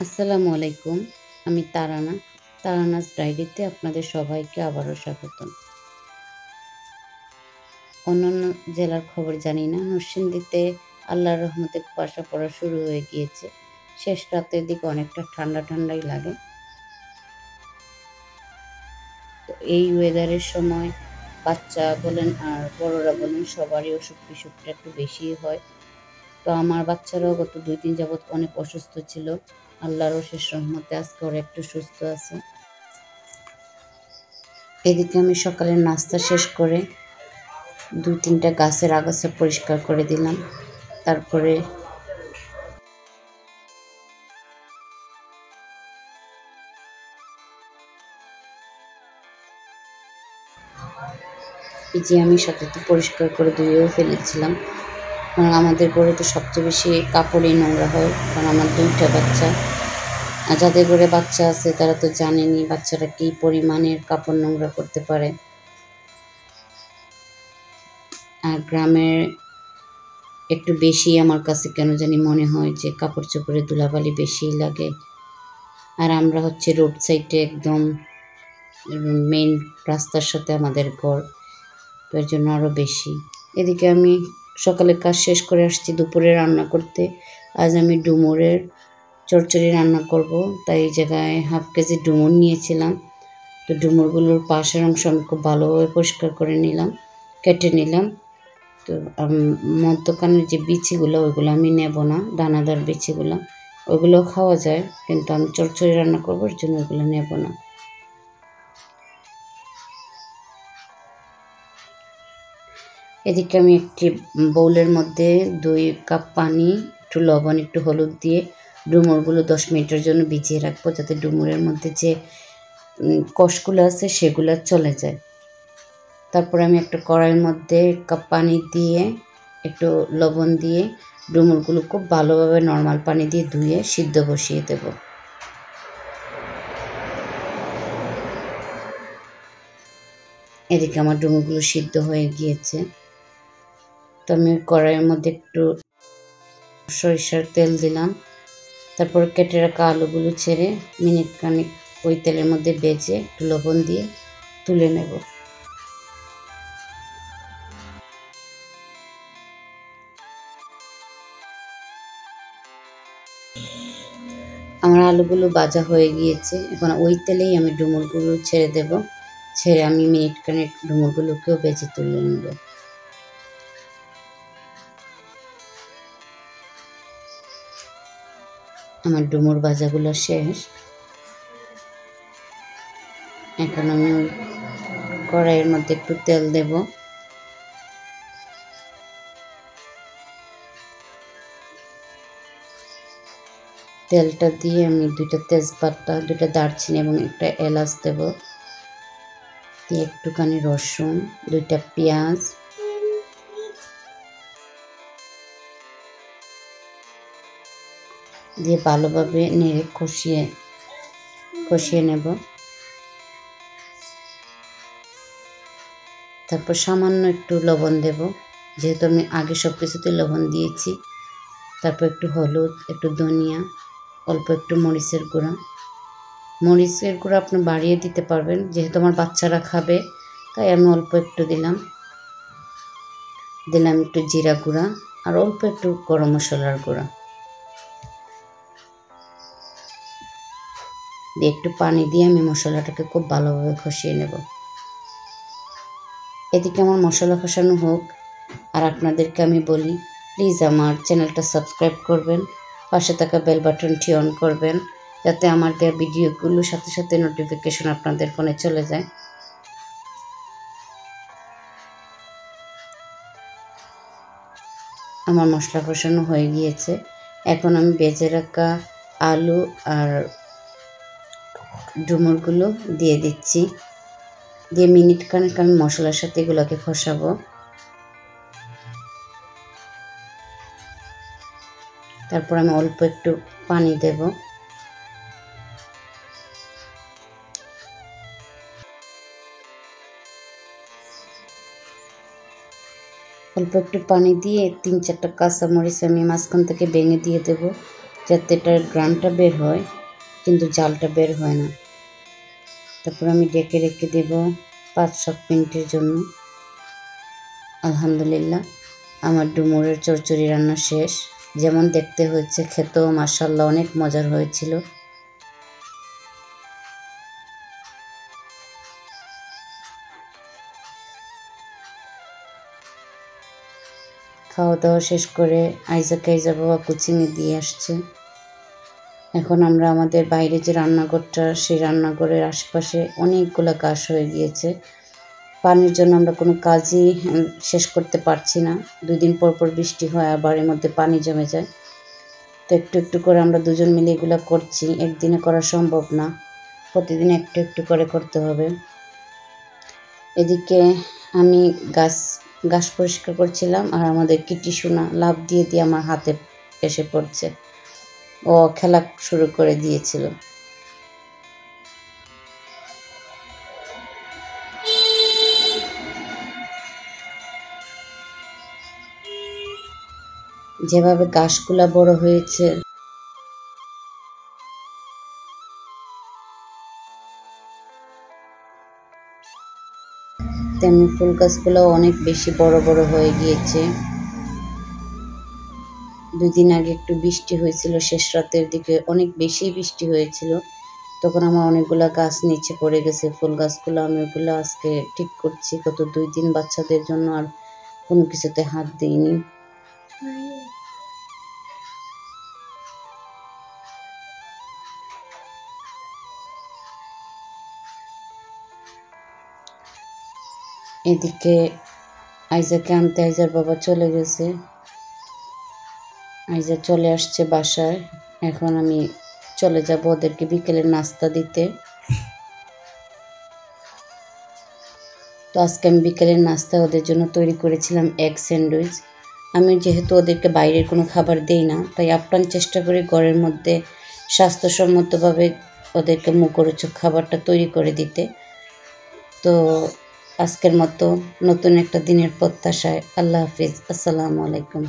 আসসালামু আলাইকুম। আমি তারানা। তারানাস ডায়েরিতে আপনাদের সবাইকে আবারও স্বাগতম। অন্যান্য জেলার খবর জানি না। নরসিংদীতে আল্লাহর রহমতে কুয়াশা পড়া শুরু হয়ে গিয়েছে। শেষ রাতের দিকে অনেকটা ঠান্ডা ঠান্ডাই লাগে। তো এই ওয়েদারের সময় বাচ্চা বলেন আর বড়রা বলেন সবারই অসুখ-বিসুখটা একটু বেশিই হয়। তো আমার বাচ্চারাও গত ২ দিন যাবৎ অনেক অসুস্থ ছিল। আল্লাহর অশেষ রহমতে আজকে ওরা একটু সুস্থ আছে। এদিকে আমি সকালের নাস্তা শেষ করে ২-৩টা গাছের আগাছা পরিষ্কার করে দিলাম। তারপরে এই যে আমি সাথে পরিষ্কার করে ধুয়েও ফেলেছিলাম। কারণ আমাদের ঘরে তো সবচেয়ে বেশি কাপড়ই নোংরা হয়, কারণ আমার ২টা বাচ্চা। আর যাদের ঘরে বাচ্চা আছে তারা তো জানেনই বাচ্চারা কী পরিমাণের কাপড় নোংরা করতে পারে। আর গ্রামের একটু বেশি আমার কাছে কেন জানি মনে হয় যে কাপড় চোপড়ে ধুলাবালি বেশিই লাগে। আর আমরা হচ্ছে রোড সাইডে একদম মেইন রাস্তার সাথে আমাদের ঘর, তো এর জন্য আরও বেশি। এদিকে আমি সকালে কাজ শেষ করে আসছি দুপুরে রান্না করতে। আজ আমি ডুমুরের চচ্চড়ি রান্না করব, তাই এই জায়গায় 1/2 কেজি ডুমুর নিয়েছিলাম। তো ডুমুরগুলোর পাশের অংশ আমি খুব ভালোভাবে পরিষ্কার করে নিলাম, কেটে নিলাম। তো মধ্যখানের যে বিচিগুলো ওইগুলো আমি নেব না, দানাদার বিচিগুলো ওইগুলো খাওয়া যায়, কিন্তু আমি চচ্চড়ি রান্না করবো এর জন্য ওইগুলো নেব না। এদিকে আমি একটি বাউলের মধ্যে 2 কাপ পানি, একটু লবণ, একটু হলুদ দিয়ে ডুমুরগুলো 10 মিনিটের জন্য ভিজিয়ে রাখবো, যাতে ডুমুরের মধ্যে যে কষগুলো আছে সেগুলো চলে যায়। তারপরে আমি একটা কড়াইয়ের মধ্যে 1 কাপ পানি দিয়ে একটু লবণ দিয়ে ডুমুরগুলো খুব ভালোভাবে নর্মাল পানি দিয়ে ধুয়ে সিদ্ধ বসিয়ে দেব। এদিকে আমার ডুমুরগুলো সিদ্ধ হয়ে গিয়েছে। তো আমি কড়াইয়ের মধ্যে একটু সরিষার তেল দিলাম। তারপর কেটে রাখা আলুগুলো ছেড়ে মিনিট খানেক ওই তেলের মধ্যে ভেজে একটু লবণ দিয়ে তুলে নেব। আমার আলুগুলো ভাজা হয়ে গিয়েছে, এখন ওই তেলেই আমি ডুমুরগুলো ছেড়ে দেব। ছেড়ে আমি মিনিট খানেক ডুমুরগুলোকেও ভেজে তুলে নেব। আমার ডুমুর ভাজাগুলো শেষ। এখন আমি ওই কড়াইয়ের মধ্যে একটু তেল দেব। তেলটা দিয়ে আমি 2টা তেজপাতা, 2টা দারচিনি এবং একটা এলাচ দেব। দিয়ে একটুখানি রসুন, 2টা পেঁয়াজ, দিয়ে ভালোভাবে নেড়ে কষিয়ে নেব। তারপর সামান্য একটু লবণ দেব, যেহেতু আমি আগে সব কিছুতে লবণ দিয়েছি। তারপর একটু হলুদ, একটু ধনিয়া, অল্প একটু মরিচের গুঁড়া। মরিচের গুঁড়া আপনি বাড়িয়ে দিতে পারবেন, যেহেতু আমার বাচ্চারা খাবে তাই আমি অল্প একটু দিলাম একটু জিরা গুঁড়া আর অল্প একটু গরম মশলার গুঁড়া দিয়ে একটু পানি দিয়ে আমি মশলাটাকে খুব ভালোভাবে কষিয়ে নেব। এদিকে আমার মশলা কষানো হোক, আর আপনাদেরকে আমি বলি প্লিজ আমার চ্যানেলটা সাবস্ক্রাইব করবেন, পাশে থাকা বেল বাটনটি অন করবেন, যাতে আমার দেওয়া ভিডিওগুলোর সাথে সাথে নোটিফিকেশন আপনাদের ফোনে চলে যায়। আমার মশলা কষানো হয়ে গিয়েছে। এখন আমি ভেজে রাখা আলু আর ডুমুরগুলো দিয়ে দিচ্ছি। দিয়ে মিনিট খানেক আমি মশলার সাথে এগুলোকে কষাবো। তারপর আমি অল্প একটু পানি দেব। অল্প একটু পানি দিয়ে 3-4টা কাঁচামরিচ আমি মাঝখান থেকে ভেঙে দিয়ে দেব, যাতে এটার গ্রানটা বের হয়, কিন্তু জালটা বের হয় না। তারপর আমি ডেকে রেখে দেব 5-7 মিনিটের জন্য। আলহামদুলিল্লাহ আমার ডুমুরের চচ্চড়ি রান্না শেষ। যেমন দেখতে হয়েছে, খেতেও মাশাআল্লাহ অনেক মজার হয়েছিল। খাওয়া দাওয়া শেষ করে আইজাকে আইজা বাবা কোচিংয়ে দিয়ে আসছে। এখন আমরা আমাদের বাইরে যে রান্নাঘরটা, সেই রান্নাঘরের আশেপাশে অনেকগুলো ঘাস হয়ে গিয়েছে। পানির জন্য আমরা কোনো কাজই শেষ করতে পারছি না। 2 দিন পর পর বৃষ্টি হয়, আবার এর মধ্যে পানি জমে যায়। তো একটু একটু করে আমরা দুজন মিলে এগুলো করছি। একদিনে করা সম্ভব না, প্রতিদিন একটু একটু করে করতে হবে। এদিকে আমি ঘাস পরিষ্কার করছিলাম, আর আমাদের কিটি সোনা লাফ দিয়ে দিয়ে আমার হাতে এসে পড়ছে। ও খেলা শুরু করে দিয়েছিল। যেভাবে ঘাসগুলা বড় হয়েছে, তেমনি ফুল গাছগুলো অনেক বেশি বড় বড় হয়ে গিয়েছে। 2 দিন আগে একটু বৃষ্টি হয়েছিল, শেষ রাতের দিকে অনেক বেশি বৃষ্টি হয়েছিল। তখন আমার অনেকগুলো গাছ নিচে পড়ে গেছে, ফুল গাছগুলো। আমি ওগুলো আজকে ঠিক করছি। গত 2 দিন বাচ্চাদের জন্য আর কোনো কিছুতে হাত দিইনি। এদিকে আইজাকে আনতে আইজার বাবা চলে গেছে। আইজা চলে আসছে বাসায়। এখন আমি চলে যাব ওদেরকে বিকেলের নাস্তা দিতে। তো আজকে আমি বিকেলের নাস্তা ওদের জন্য তৈরি করেছিলাম এগ স্যান্ডউইচ। আমি যেহেতু ওদেরকে বাইরের কোনো খাবার দেই না, তাই আপ্রাণ চেষ্টা করি ঘরের মধ্যে স্বাস্থ্যসম্মতভাবে ওদেরকে মুখরোচক খাবারটা তৈরি করে দিতে। তো আজকের মতো নতুন একটা দিনের প্রত্যাশায় আল্লাহ হাফিজ। আসসালামু আলাইকুম।